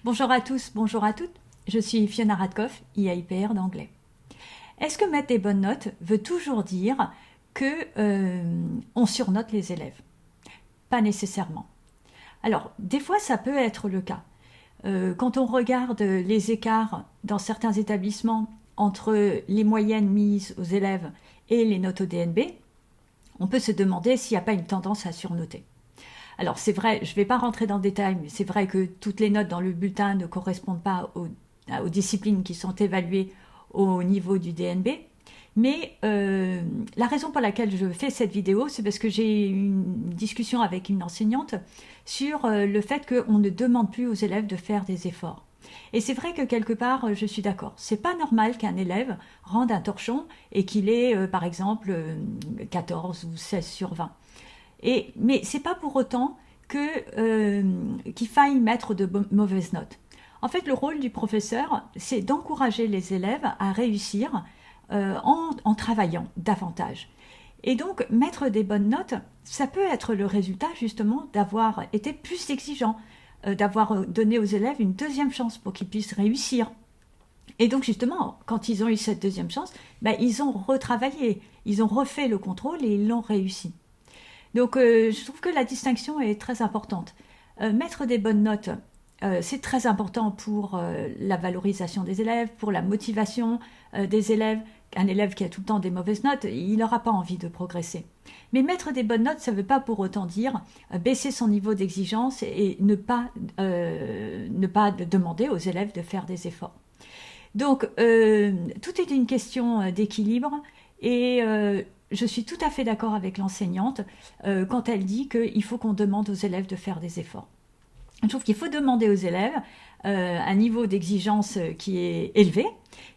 Bonjour à tous, bonjour à toutes. Je suis Fiona Radkoff, IAIPR d'anglais. Est-ce que mettre des bonnes notes veut toujours dire que on surnote les élèves? Pas nécessairement. Alors, des fois, ça peut être le cas. Quand on regarde les écarts dans certains établissements entre les moyennes mises aux élèves et les notes au DNB, on peut se demander s'il n'y a pas une tendance à surnoter. Alors c'est vrai, je ne vais pas rentrer dans le détail, mais c'est vrai que toutes les notes dans le bulletin ne correspondent pas aux disciplines qui sont évaluées au niveau du DNB. Mais la raison pour laquelle je fais cette vidéo, c'est parce que j'ai eu une discussion avec une enseignante sur le fait qu'on ne demande plus aux élèves de faire des efforts. Et c'est vrai que quelque part, je suis d'accord. C'est pas normal qu'un élève rende un torchon et qu'il ait, par exemple, 14 ou 16 sur 20. Mais c'est pas pour autant qu'il faille mettre de mauvaises notes. En fait, le rôle du professeur, c'est d'encourager les élèves à réussir en travaillant davantage. Et donc, mettre des bonnes notes, ça peut être le résultat justement d'avoir été plus exigeant, d'avoir donné aux élèves une deuxième chance pour qu'ils puissent réussir. Et donc justement, quand ils ont eu cette deuxième chance, ben, ils ont retravaillé, ils ont refait le contrôle et ils l'ont réussi. Donc je trouve que la distinction est très importante. Mettre des bonnes notes, c'est très important pour la valorisation des élèves, pour la motivation des élèves. Un élève qui a tout le temps des mauvaises notes, il n'aura pas envie de progresser. Mais mettre des bonnes notes, ça ne veut pas pour autant dire baisser son niveau d'exigence et ne pas demander aux élèves de faire des efforts. Donc, tout est une question d'équilibre et je suis tout à fait d'accord avec l'enseignante quand elle dit qu'il faut qu'on demande aux élèves de faire des efforts. Je trouve qu'il faut demander aux élèves un niveau d'exigence qui est élevé,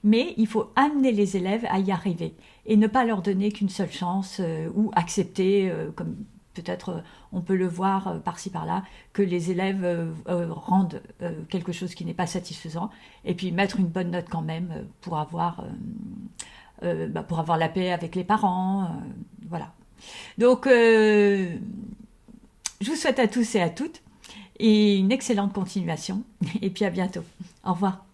mais il faut amener les élèves à y arriver et ne pas leur donner qu'une seule chance ou accepter, comme peut-être on peut le voir par-ci par-là, que les élèves rendent quelque chose qui n'est pas satisfaisant et puis mettre une bonne note quand même pour avoir la paix avec les parents. Voilà. Donc, je vous souhaite à tous et à toutes et une excellente continuation. Et puis à bientôt. Au revoir.